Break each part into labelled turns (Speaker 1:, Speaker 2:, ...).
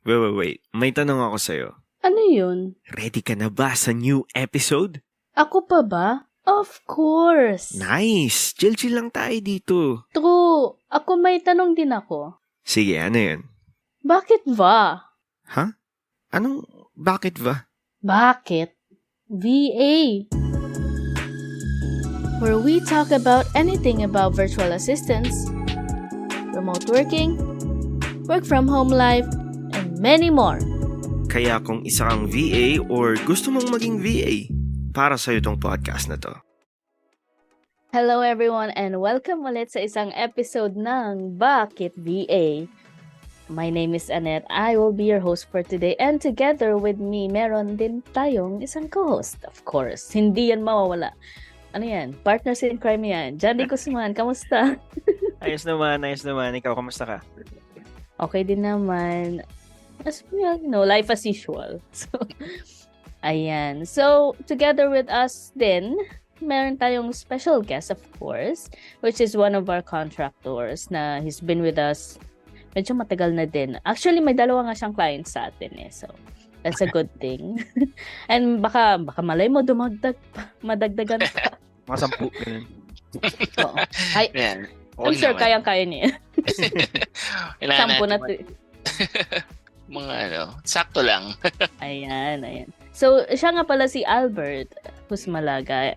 Speaker 1: Wait. May tanong ako sa'yo.
Speaker 2: Ano yun?
Speaker 1: Ready ka na ba sa new episode?
Speaker 2: Ako pa ba? Of course!
Speaker 1: Nice! Chill lang tayo dito.
Speaker 2: True. Ako may tanong din ako.
Speaker 1: Sige, ano yun?
Speaker 2: Bakit ba?
Speaker 1: Ha? Anong bakit ba?
Speaker 2: Bakit? VA. Where we talk about anything about virtual assistants, remote working, work from home life, and many more.
Speaker 1: Kaya kung isa kang VA or gusto mong maging VA, para sa'yo tong podcast na to.
Speaker 2: Hello everyone and welcome ulit sa isang episode ng Bakit VA? My name is Annette. I will be your host for today and together with me, meron din tayong isang co-host. Of course, hindi yan mawawala. Ano yan? Partners in crime yan. Johnny Guzman, kamusta?
Speaker 1: Ayos naman. Ikaw, kamusta ka?
Speaker 2: Okay din naman. As well, life as usual. So, ayan. So, together with us din, meron tayong special guest, of course, which is one of our contractors na he's been with us medyo matagal na din. Actually, may dalawa nga siyang clients sa atin eh. So, that's a good thing. And baka malay mo madagdagan pa.
Speaker 1: Mga 10 ganun.
Speaker 2: Oo. Ay,
Speaker 3: Yan.
Speaker 2: I'm sure kayang-kaya niya.
Speaker 3: Kailangan
Speaker 2: 10 na
Speaker 3: natin mga sakto lang.
Speaker 2: Ayan. So, siya nga pala si Albert Husmalaga,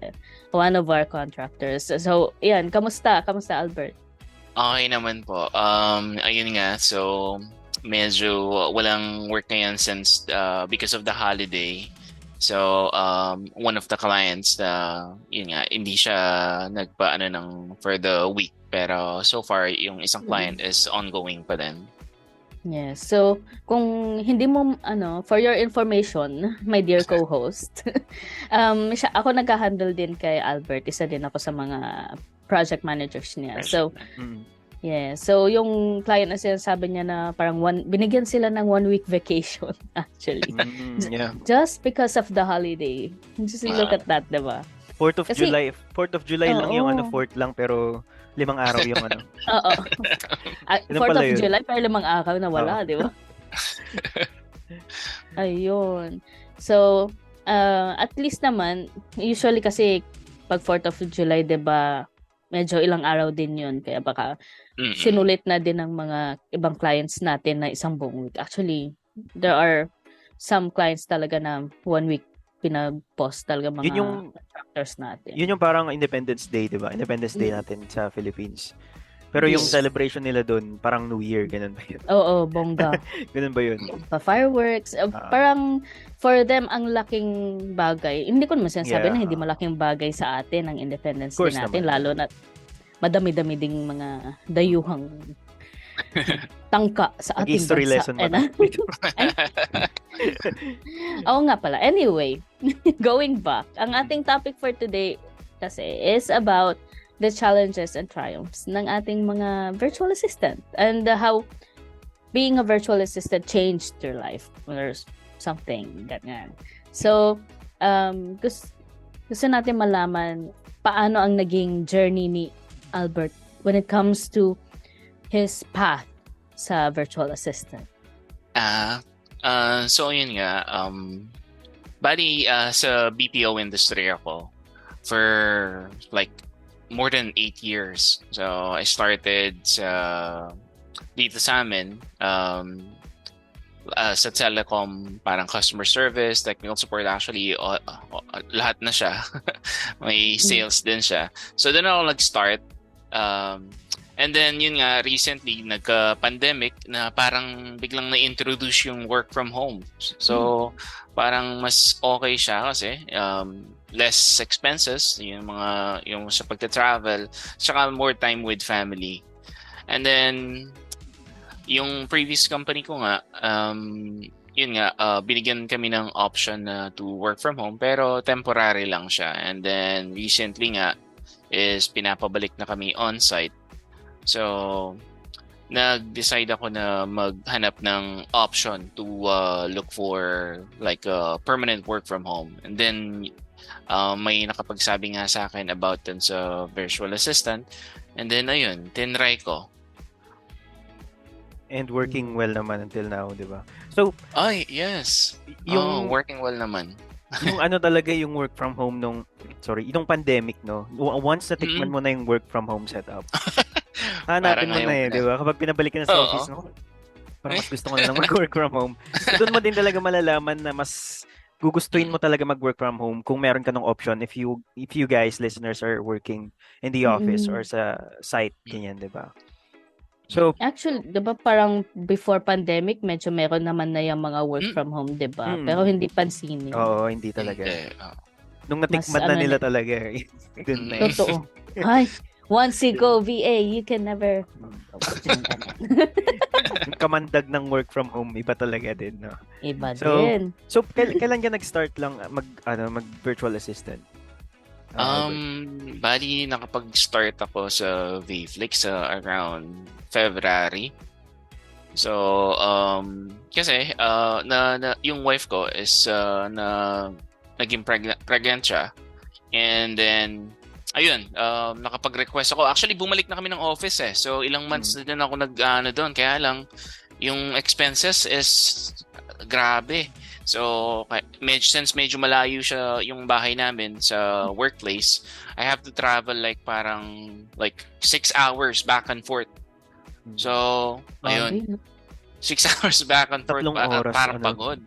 Speaker 2: one of our contractors. So, yan, kamusta? Kamusta, Albert?
Speaker 3: Okay naman po. Ayun nga, so medyo walang work ngayon since because of the holiday. So, one of the clients, yun nga, hindi siya nagpaano ng for the week. Pero so far, yung isang client is ongoing pa din.
Speaker 2: Yes. So, kung hindi mo, for your information, my dear co-host, ako nag-handle din kay Albert. Isa din ako sa mga project managers niya. So, yeah. So, yung client na sinasabi niya na parang binigyan sila ng 1 week vacation, actually.
Speaker 1: Yeah.
Speaker 2: Just because of the holiday. Just look at that, diba?
Speaker 1: 4th of
Speaker 2: Kasi-
Speaker 1: July lang yung 4th lang pero 5 araw yung
Speaker 2: Oo.
Speaker 1: Ganun
Speaker 2: 4th
Speaker 1: pala
Speaker 2: of
Speaker 1: yun.
Speaker 2: July, pero 5 araw na wala, di ba? Ayun. So, at least naman, usually kasi pag 4th of July, di ba, medyo ilang araw din yun. Kaya baka sinulit na din ng mga ibang clients natin na isang buong week. Actually, there are some clients talaga na 1 week pinag-post talaga mga
Speaker 1: Yun yung
Speaker 2: contractors natin.
Speaker 1: Yun yung parang Independence Day, 'di ba? Independence Day natin sa Philippines. Pero yung
Speaker 3: Yes.
Speaker 1: celebration nila doon, parang New Year, ganun ba yun?
Speaker 2: Oo, bongga.
Speaker 1: Ganun ba yun?
Speaker 2: Pa-fireworks. Parang for them, ang laking bagay. Hindi ko naman sinasabi na hindi malaking bagay sa atin ang Independence
Speaker 1: Of
Speaker 2: Day
Speaker 1: course
Speaker 2: natin.
Speaker 1: naman.
Speaker 2: Lalo na madami-dami ding mga dayuhang tangka sa ating
Speaker 1: History
Speaker 2: bansa.
Speaker 1: lesson ba?
Speaker 2: Oo nga pala. Anyway, going back, ang ating topic for today kasi is about the challenges and triumphs ng ating mga virtual assistant and how being a virtual assistant changed your life or something ganyan. So, gusto natin malaman paano ang naging journey ni Albert when it comes to his path sa virtual assistant.
Speaker 3: So yun nga, bali sa BPO industry ako for like more than 8 years. So I started dito sa amin sa telecom, parang customer service, technical support, actually lahat na siya. May sales din siya. So doon ako nag-start. And then yun nga, recently nagka-pandemic na parang biglang na-introduce yung work from home. So parang mas okay siya kasi less expenses, yung sa pagta-travel, saka more time with family. And then yung previous company ko nga, yun nga, binigyan kami ng option to work from home pero temporary lang siya. And then recently nga is pinapabalik na kami on-site. So, nag-decide ako na maghanap ng option to look for like permanent work from home. And then, may nakapagsabi nga sa akin about dun sa virtual assistant. And then, ayun, tinry ko.
Speaker 4: And working well naman until now, di ba? So,
Speaker 3: Ay, yes.
Speaker 4: yung
Speaker 3: Working well naman.
Speaker 4: yung ano talaga yung work from home yung pandemic, no? Once natikman mo na yung work from home setup, hanapin mo
Speaker 3: Parang
Speaker 4: na
Speaker 3: ayaw ko na.
Speaker 4: di ba? Kapag pinabalik ka na sa
Speaker 3: Oo.
Speaker 4: office, no? Parang mas gusto ko na lang mag-work from home. So, doon mo din talaga malalaman na mas gugustuhin mo talaga mag-work from home kung meron ka ng option if you guys, listeners, are working in the office or sa site, ganyan, di ba? So,
Speaker 2: Actually, 'di ba parang before pandemic medyo meron naman na yung mga work from home, 'di ba? Pero hindi pansinin.
Speaker 4: oo, hindi talaga.
Speaker 3: Hindi.
Speaker 4: Nung natikman na nila talaga, dun na.
Speaker 2: Totoo. Ay, once you go VA, you can never
Speaker 4: Yung kamandag ng work from home, iba talaga din, no?
Speaker 2: iba
Speaker 4: So,
Speaker 2: din.
Speaker 4: So, kailan ka nag-start lang mag virtual assistant?
Speaker 3: Bali, nakapag-start ako sa VFlix around February. So, kasi yung wife ko is naging pregnant siya. And then, ayun, nakapag-request ako. Actually, bumalik na kami ng office eh. So, ilang months na din ako doon. Kaya lang, yung expenses is grabe. So, since medyo malayo siya yung bahay namin sa workplace, I have to travel parang 6 hours back and forth. So, ayun. 6 hours back and forth.
Speaker 4: Tatlong oras,
Speaker 3: Parang pagod.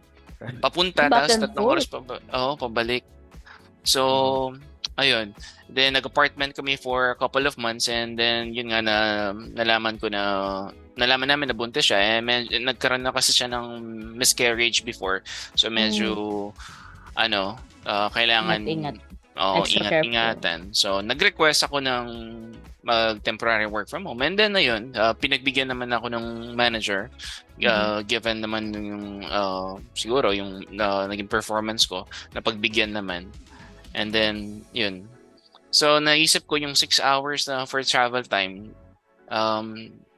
Speaker 3: Papunta,
Speaker 2: Back
Speaker 3: tapos
Speaker 2: and
Speaker 3: 3 oras pabalik. So, ayun. Then, nag-apartment kami for a couple of months and then, yun nga nalaman namin na buntis siya. Nagkaroon na kasi siya ng miscarriage before. So, medyo, kailangan ingat-ingatan. So, nag-request ako ng temporary work from home. And then, ayun, pinagbigyan naman ako ng manager. Given naman yung, siguro, yung naging performance ko, na pagbigyan naman. And then, yun. So, naisip ko yung 6 hours na for travel time,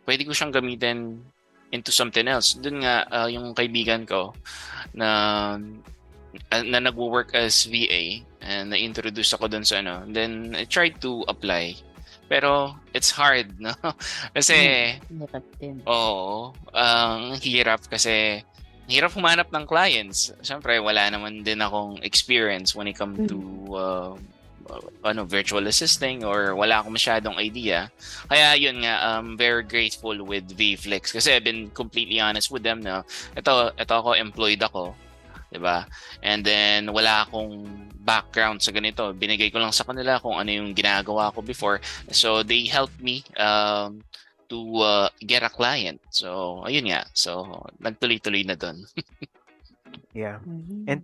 Speaker 3: pwede ko siyang gamitin into something else. Doon nga, yung kaibigan ko na nagwo-work as VA and na-introduce ako doon sa Then, I tried to apply. Pero, it's hard, no? Kasi,
Speaker 2: Hirap din.
Speaker 3: oo, hirap kasi hirap humanap ng clients. Siyempre, wala naman din akong experience when it comes to virtual assisting or wala akong masyadong idea. Kaya yun nga, I'm very grateful with VFlix kasi I've been completely honest with them na ito ako, employed ako. Diba? And then, wala akong background sa ganito. Binigay ko lang sa kanila kung ano yung ginagawa ko before. So, they helped me to get a client. So, ayun nga. So, nagtuloy-tuloy na doon.
Speaker 4: Yeah. And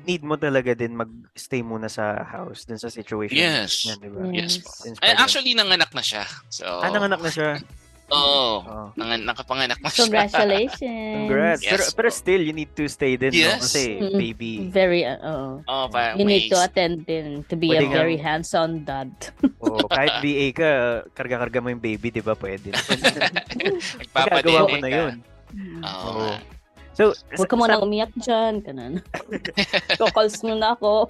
Speaker 4: need mo talaga din mag-stay muna sa house dun sa situation.
Speaker 3: Yes.
Speaker 4: Yan, diba?
Speaker 3: Yes.
Speaker 4: Since
Speaker 3: Actually, nanganak na siya. So,
Speaker 4: nanganak na siya.
Speaker 3: Oo.
Speaker 4: Oh.
Speaker 3: Nakapanganak na siya.
Speaker 2: Congratulations.
Speaker 4: Congrats.
Speaker 3: Yes,
Speaker 4: pero still, you need to stay din, no?
Speaker 3: Yes.
Speaker 4: Kasi baby.
Speaker 2: Very, you need to
Speaker 3: may-
Speaker 2: attend din to be
Speaker 4: Pwede
Speaker 2: a very hands-on dad.
Speaker 4: Kahit VA ka, karga-karga mo yung baby, di ba? Pwede. Magagawa
Speaker 3: Nagpapadede
Speaker 4: mo na
Speaker 3: ka.
Speaker 4: yun.
Speaker 3: Oo.
Speaker 4: Oo. So,
Speaker 2: Huwag ka muna umiyak dyan. Kanan. Calls mo na ako.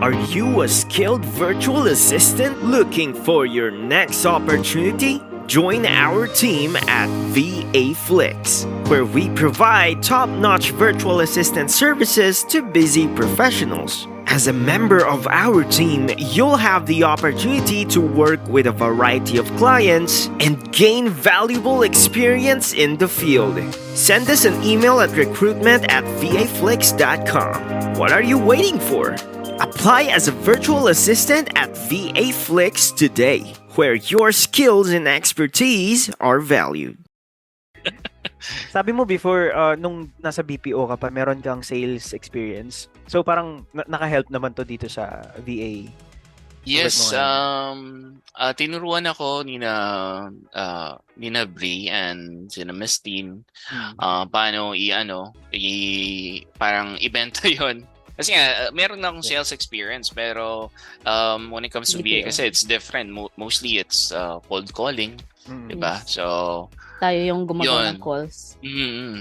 Speaker 1: Are you a skilled virtual assistant looking for your next opportunity? Join our team at VAFlix, where we provide top-notch virtual assistant services to busy professionals. As a member of our team, you'll have the opportunity to work with a variety of clients and gain valuable experience in the field. Send us an email at recruitment@vaflix.com. What are you waiting for? Apply as a virtual assistant at VAFlix today, where your skills and expertise are valued.
Speaker 4: sabi mo before, nung nasa BPO ka pa, meron kang sales experience. So, parang naka-help naman to dito sa VA.
Speaker 3: Yes,
Speaker 4: Bakit
Speaker 3: tinuruan ako ni na Bri and si na Miss Teen paano parang ibenta yon. Kasi nga, meron na akong sales experience pero when it comes to VA kasi it's different. Mostly it's cold calling, diba? So,
Speaker 2: Tayo yung gumagawa
Speaker 3: Yun.
Speaker 2: ng calls.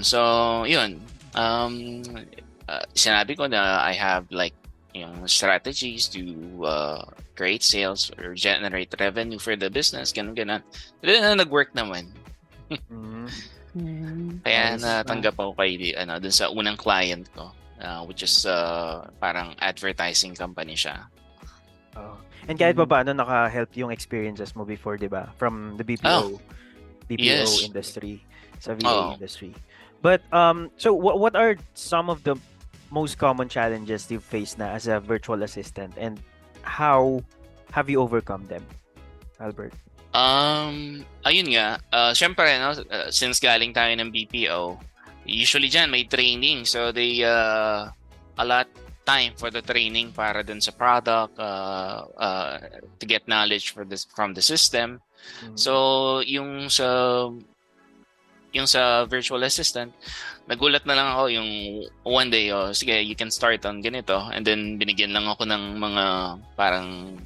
Speaker 3: so yun. Sinabi ko na I have yung strategies to create sales or generate revenue for the business, ganun. Nag-work naman.
Speaker 4: Mm.
Speaker 3: Kaya
Speaker 4: Nice.
Speaker 3: natanggap ako dun sa unang client ko, which is parang advertising company siya.
Speaker 4: Oh. And kahit pa paano naka-help yung experiences mo before, 'di ba? From the BPO
Speaker 3: Yes.
Speaker 4: industry sa VA
Speaker 3: Oo.
Speaker 4: industry. But so what are some of the most common challenges you've faced na as a virtual assistant, and how have you overcome them, Albert?
Speaker 3: Ayun nga, syempre, no, since galing tayo ng BPO, usually dyan may training. So they allot time for the training para dun sa product, to get knowledge from the system. So yung sa virtual assistant, nagulat na lang ako yung one day, sige, you can start on ganito. And then binigyan lang ako ng mga parang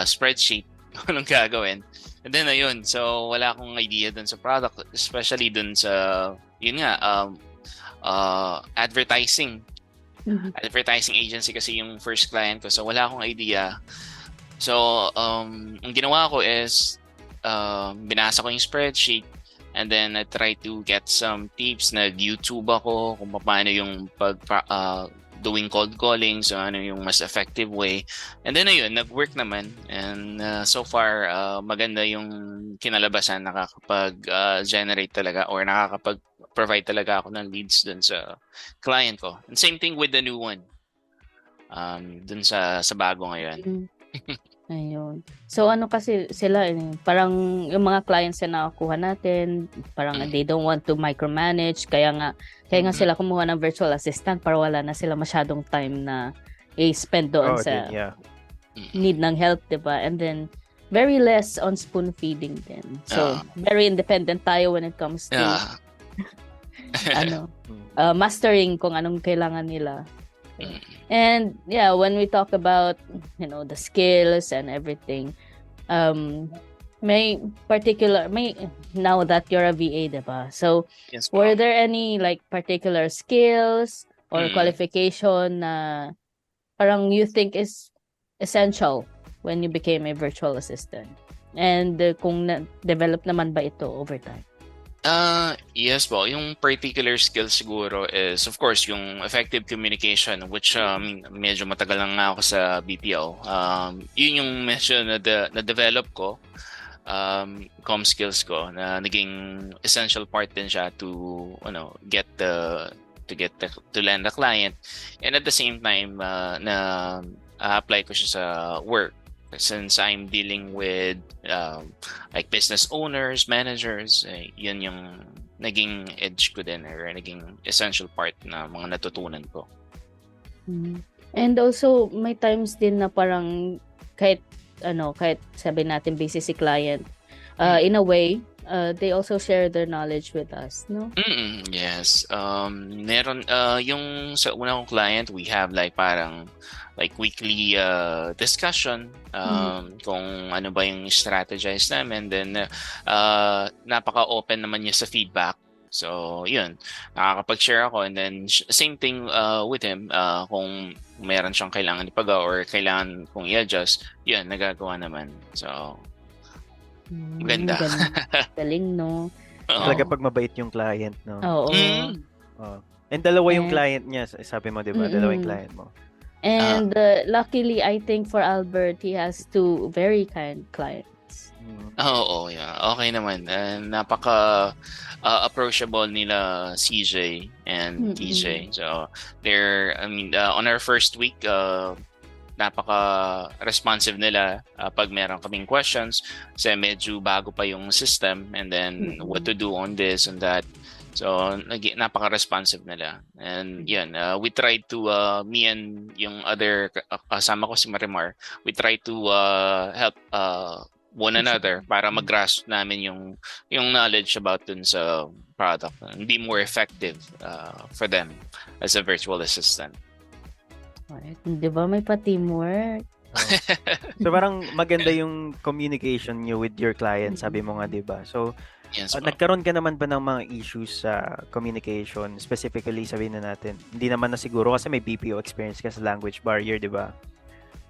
Speaker 3: spreadsheet kung anong gagawin. And then ayun, so wala akong idea dun sa product, especially dun sa, yun nga, advertising. Advertising agency kasi yung first client ko. So wala akong idea. So ang ginawa ko is binasa ko yung spreadsheet, and then I try to get some tips. Nag-YouTube ako kung paano yung doing cold calling, so ano yung mas effective way. And then ayun, nag-work naman. And so far, maganda yung kinalabasan, nakakapag-generate talaga or nakakapag-provide talaga ako ng leads dun sa client ko. And same thing with the new one. Dun sa bago ngayon.
Speaker 2: Ayun. So ano kasi sila, parang yung mga clients na nakukuha natin, parang they don't want to micromanage, kaya nga sila kumuha ng virtual assistant para wala na sila masyadong time na i-spend doon sa need ng help, diba? And then very less on spoon feeding din. So very independent tayo when it comes to mastering kung anong kailangan nila. And yeah, when we talk about, the skills and everything, may now that you're a VA, diba? So
Speaker 3: Yes,
Speaker 2: were there any like particular skills or qualification na parang you think is essential when you became a virtual assistant? And kung develop naman ba ito over time?
Speaker 3: Yes po. Yung particular skill siguro is, of course, yung effective communication, which medyo matagal lang nga ako sa BPO. Yun yung medyo na-develop ko, com skills ko, na naging essential part din siya to land the client. And at the same time, na apply ko siya sa work. Since I'm dealing with like business owners, managers, yun yung naging edge ko din, or naging essential part na mga natutunan ko.
Speaker 2: And also may times din na parang kahit sabi natin busy si client, in a way they also share their knowledge with us, no?
Speaker 3: Yes. Meron yung sa una kong client, we have parang weekly discussion kung ano ba yung strategize namin. Then napaka-open naman niya sa feedback. So yun, nakakapag-share ako, and then same thing with him, kung meron siyang kailangan ipagawa or kailangan kong i-adjust, yun, nagagawa naman. So maganda.
Speaker 2: Galing, no?
Speaker 4: Talaga pag mabait yung client, no?
Speaker 2: Oo.
Speaker 4: And dalawa yung client niya, sabi mo, di ba? Dalawa yung client mo.
Speaker 2: And luckily, I think for Albert, he has two very kind clients.
Speaker 3: Oo, yeah. Okay naman. Napaka approachable nila CJ and TJ. So they're, on our first week, napaka-responsive nila pag meron kaming questions, kasi medyo bago pa yung system, and then what to do on this and that. So napaka-responsive nila. And yun, we try to, me and yung other kasama ko si Marimar, we try to help one another para mag-grasp namin yung knowledge about dun sa product and be more effective for them as a virtual assistant.
Speaker 2: Right. Di ba may pa-teamwork?
Speaker 4: So parang maganda yung communication nyo with your client, sabi mo nga, di ba? So
Speaker 3: yes,
Speaker 4: nagkaroon ka naman ba ng mga issues sa communication? Specifically, sabihin na natin, hindi naman na siguro kasi may BPO experience ka sa language barrier, di ba?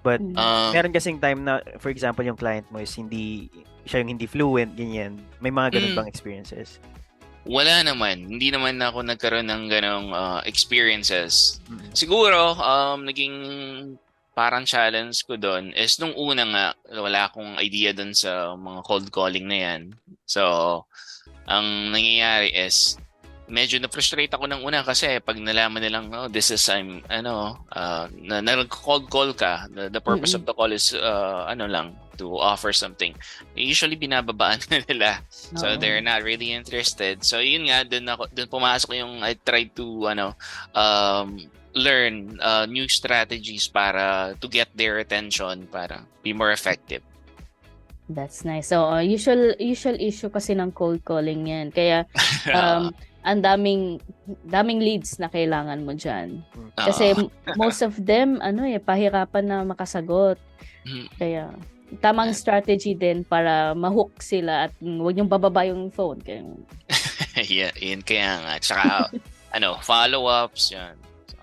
Speaker 4: But meron
Speaker 3: Um,
Speaker 4: kasing time na, for example, yung client mo is siya yung hindi fluent, ganyan. May mga ganun bang experiences?
Speaker 3: Wala naman. Hindi naman ako nagkaroon ng ganong experiences.
Speaker 4: Mm.
Speaker 3: Siguro, naging parang challenge ko doon is nung una nga, wala akong idea doon sa mga cold calling na yan. So, ang nangyayari is, medyo na-frustrate ako ng una kasi pag nalaman nilang, oh, this is, na nag-cold call ka, the purpose of the call is, to offer something. Usually, binababaan na nila. So, they're not really interested. So, yun nga, dun pumasok yung, I tried to, learn new strategies para to get their attention, para be more effective.
Speaker 2: That's nice. So, usual issue kasi ng cold calling yan. Kaya, ang daming leads na kailangan mo dyan. Kasi most of them, pahirapan na makasagot. Kaya, tamang strategy din para ma-hook sila at huwag niyong bababa yung phone. Kaya,
Speaker 3: Yeah, yun kaya nga. Tsaka, follow-ups, yan.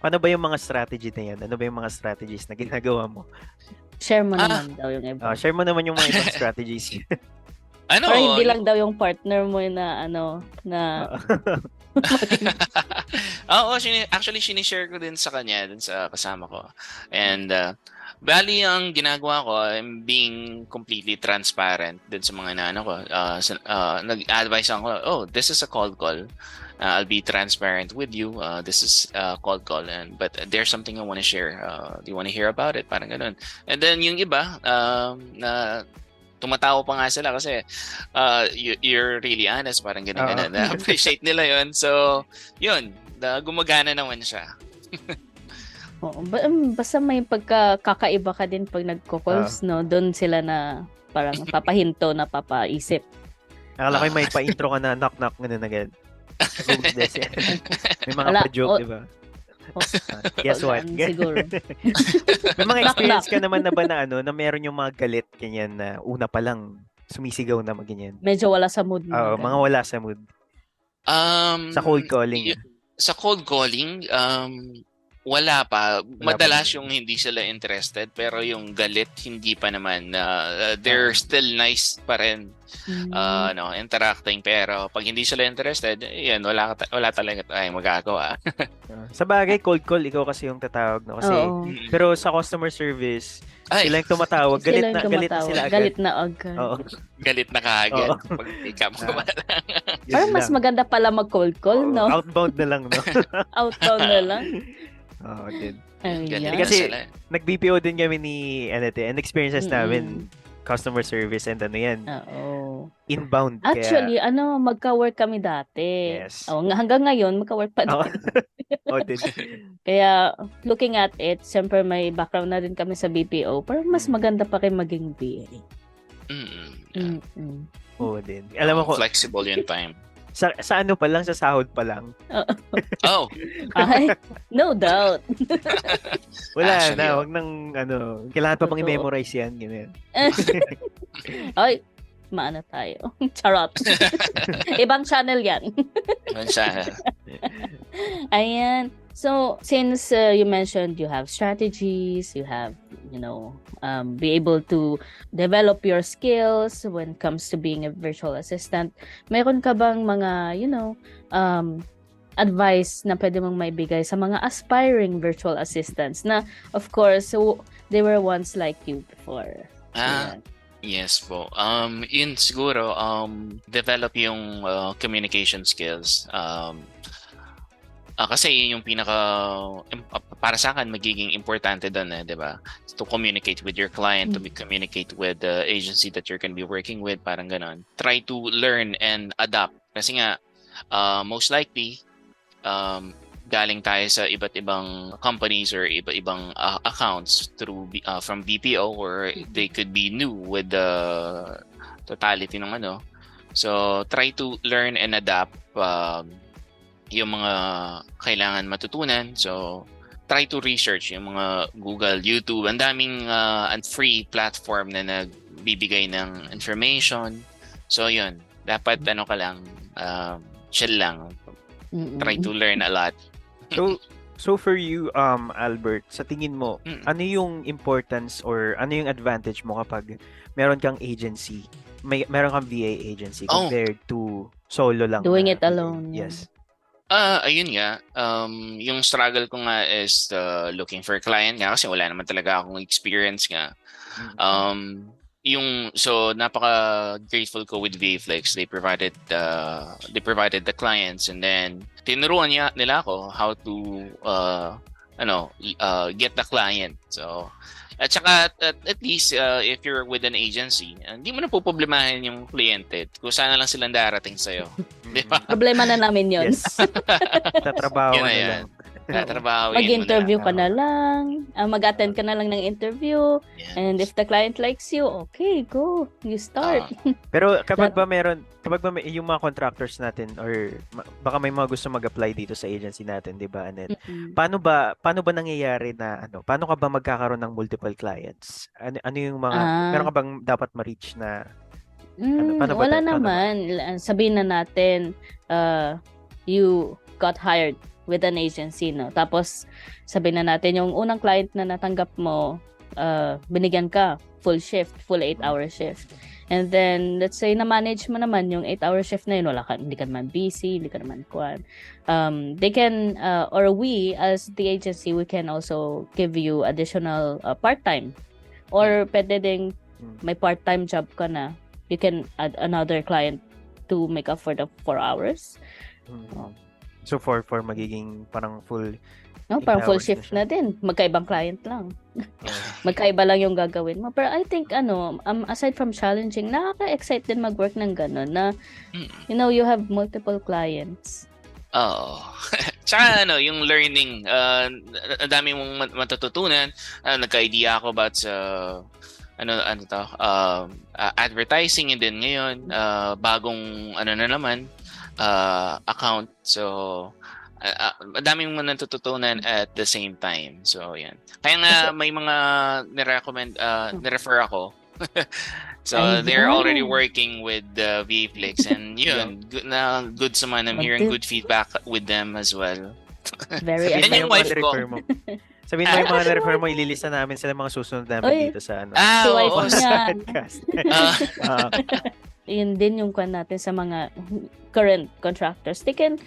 Speaker 4: Paano ba yung mga strategy na yan? Ano ba yung mga strategies na ginagawa mo?
Speaker 2: share mo naman daw yung iba.
Speaker 4: Share mo naman yung mga ibang strategies.
Speaker 3: Ano?
Speaker 2: Or hindi lang daw yung partner mo na
Speaker 3: Oo, actually, sinishare ko din sa kanya, din sa kasama ko. And, bali, ang ginagawa ko, I'm being completely transparent din sa mga inaano ko. Nag-advise ako, oh, this is a cold call. I'll be transparent with you. This is a cold call, but there's something I want to share. Do you want to hear about it? Parang ganun. And then yung iba, na tumatawa pa nga sila kasi you're really honest, parang ganun. Na-appreciate nila yun. So, yun, gumagana naman siya.
Speaker 2: Oo, basta may pagkakaiba ka din pag nagko-calls, no? Doon sila na parang papahinto na papaisip.
Speaker 4: Akala ko may pa-intro ka na knock-knock ganun agad. May mga pa-joke, di ba? Guess what?
Speaker 2: Siguro.
Speaker 4: May mga experience ka naman na ba na meron yung mga galit, ganyan na una pa lang sumisigaw na ganyan?
Speaker 2: Medyo wala sa mood.
Speaker 4: Oo, mga wala sa mood. Sa cold calling.
Speaker 3: Sa cold calling, wala pa. Madalas yung hindi sila interested, pero yung galit hindi pa naman. They're still nice pa rin. Interacting, pero pag hindi sila interested, yan, wala talaga tayong magagawa.
Speaker 4: Sa bagay, cold call, ikaw kasi yung tatawag, no? Kasi, pero sa customer service, sila yung tumatawag, galit na sila agad.
Speaker 2: Galit na agad.
Speaker 4: Oo.
Speaker 3: Galit na kaagad. Pag ikaw mo lang.
Speaker 2: Parang mas maganda pala mag-cold call, no?
Speaker 4: Outbound na lang, no?
Speaker 2: Outbound na lang.
Speaker 4: Oo, din.
Speaker 2: Kasi,
Speaker 4: nag-BPO din kami ni and experiences namin, customer service and yan. Inbound.
Speaker 2: Actually, magka-work kami dati.
Speaker 4: Yes.
Speaker 2: Hanggang ngayon, magka-work pa din.
Speaker 4: Din.
Speaker 2: Kaya, looking at it, siyempre may background na din kami sa BPO, pero mas maganda pa kayo maging VA.
Speaker 4: Oo, din. Alam mo ko,
Speaker 3: flexible yung time.
Speaker 4: Sa ano pa lang, sa sahod pa lang.
Speaker 3: Oh.
Speaker 2: Ay, no doubt.
Speaker 4: Wala
Speaker 3: Actually,
Speaker 4: na, wag nang kailangan pa bang i-memorize yan, ganyan.
Speaker 2: Ay, maano tayo. Charot. Ibang channel yan.
Speaker 3: Ibang channel.
Speaker 2: Ayan. So, since you mentioned you have strategies, you have, be able to develop your skills when it comes to being a virtual assistant, mayroon ka bang mga, advice na pwede mong maibigay sa mga aspiring virtual assistants na, of course, they were once like you before?
Speaker 3: Yes po. Yun siguro, develop yung communication skills. Kasi yun yung para sa akin, magiging importante doon, di ba? To communicate with your client, to communicate with the agency that you're going to be working with, parang ganon. Try to learn and adapt. Kasi nga, most likely, galing tayo sa iba't ibang companies or iba't ibang accounts from BPO, or they could be new with the totality ng So, try to learn and adapt yung mga kailangan matutunan. So, try to research yung mga Google, YouTube. Ang daming free platform na nagbibigay ng information. So, yun. Dapat chill lang. Try to learn a lot.
Speaker 4: So, So for you, Albert, sa tingin mo, ano yung importance or ano yung advantage mo kapag meron kang agency, meron kang VA agency compared to solo lang
Speaker 2: Doing
Speaker 4: na
Speaker 2: it alone.
Speaker 4: VA? Yes.
Speaker 3: Ayun nga. Yung struggle ko nga is looking for client nga kasi wala naman talaga akong experience nga. Napaka grateful ko with VFlex. They provided the clients, and then tinuruan nila ako how to get the client. So at saka at least if you're with an agency, hindi mo na poproblemahin yung kliyente kung sana lang silang darating sa'yo. Di ba?
Speaker 2: Problema na namin yun.
Speaker 4: Yes. Tatrabaho
Speaker 3: Yun na
Speaker 4: na
Speaker 3: yan.
Speaker 4: lang.
Speaker 3: Tatrabawin
Speaker 2: Mag-interview
Speaker 3: mo
Speaker 2: ka na lang, mag-attend ka na lang ng interview,
Speaker 3: Yes.
Speaker 2: and if the client likes you, okay, go, you start.
Speaker 4: Pero kapag ba yung mga contractors natin or baka may mga gusto mag-apply dito sa agency natin, 'di ba, Annette? Paano ba nangyayari na paano ka ba magkakaroon ng multiple clients? Ano yung mga meron ka bang dapat ma-reach na paano ba
Speaker 2: Wala
Speaker 4: paano ba?
Speaker 2: naman. Sabihin na natin, you got hired with an agency, no? Tapos, sabihin na natin, yung unang client na natanggap mo, binigyan ka, full 8-hour shift. And then, let's say, na-manage mo naman yung 8-hour shift na yun, hindi ka naman busy, hindi ka naman kuwan. They can, or we, as the agency, we can also give you additional part-time. Or pwede ding may part-time job ka na, you can add another client to make up for the 4 hours.
Speaker 4: So for magiging parang full
Speaker 2: Parang full
Speaker 4: 8 hours
Speaker 2: shift
Speaker 4: na
Speaker 2: na din. Magkaibang client lang. Magkaiba lang yung gagawin mo. Pero I think, aside from challenging, nakaka-excite din mag-work ng gano'n na, you have multiple clients.
Speaker 3: Oo. Tsaka yung learning, ang dami mong matututunan. Nagka-idea ako about sa advertising, and then ngayon bagong account. So madaming mo natututunan at the same time. So yan. Kaya nga may mga nirefer ako. So they're already working with VFlex, and yun, good naman. I'm hearing good feedback with them as well.
Speaker 2: Very
Speaker 3: And yung wife ko.
Speaker 4: Sabihin mo yung mga na-refer mo, ililista namin sila mga susunod namin dito sa
Speaker 2: Si wife
Speaker 3: oo.
Speaker 2: niya.
Speaker 4: podcast.
Speaker 2: Yun din yung kwan natin sa mga current contractors. They can,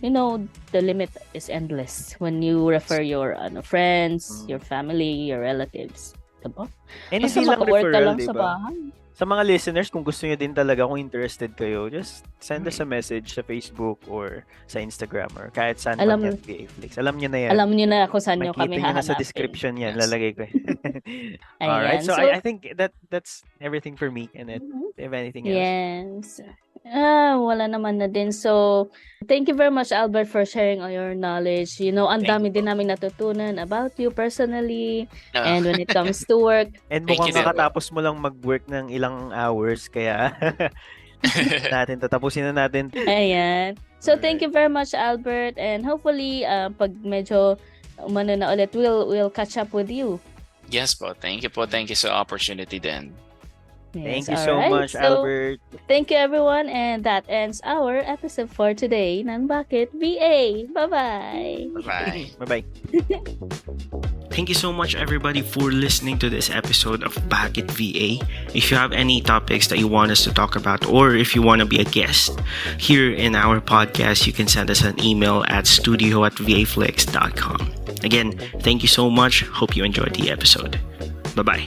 Speaker 2: the limit is endless when you refer your friends, your family, your relatives. Diba?
Speaker 4: And
Speaker 2: Basta
Speaker 4: hindi lang
Speaker 2: maka-work ka
Speaker 4: referral,
Speaker 2: lang sa
Speaker 4: diba?
Speaker 2: bahay.
Speaker 4: Sa mga listeners, kung gusto nyo din talaga, kung interested kayo, just send us a message sa Facebook or sa Instagram or kahit saan man yan, VFlex. Alam nyo na yan.
Speaker 2: Alam nyo na kung saan nyo kami
Speaker 4: Makikita nyo na sa
Speaker 2: hahanapin.
Speaker 4: description yan.
Speaker 3: Yes.
Speaker 4: Lalagay ko.
Speaker 2: Ayan.
Speaker 4: Alright. So,
Speaker 2: So,
Speaker 4: I think that's everything for me. And if anything else.
Speaker 2: yes. Wala naman na din. So, thank you very much, Albert, for sharing all your knowledge. Ang
Speaker 3: Thank
Speaker 2: dami
Speaker 3: you
Speaker 2: din namin natutunan about you personally and when it comes to work.
Speaker 4: And
Speaker 3: Thank
Speaker 4: mukhang
Speaker 3: you, Deborah.
Speaker 4: kakatapos mo lang mag-work ng ilang hours, kaya tatapusin na natin.
Speaker 2: Ayan. So, thank you very much, Albert. And hopefully, pag medyo umano na ulit, we'll catch up with you.
Speaker 3: Yes po. Thank you po. Thank you sa opportunity then.
Speaker 4: Thank
Speaker 2: Yes,
Speaker 4: you so
Speaker 2: alright.
Speaker 4: much,
Speaker 2: So,
Speaker 4: Albert.
Speaker 2: thank you, everyone. And that ends our episode for today ng Bakit VA. Bye-bye.
Speaker 3: Bye-bye.
Speaker 4: Bye-bye.
Speaker 1: Thank you so much, everybody, for listening to this episode of Bakit VA. If you have any topics that you want us to talk about, or if you want to be a guest here in our podcast, you can send us an email at studio@vaflix.com. Again, thank you so much. Hope you enjoyed the episode. Bye-bye.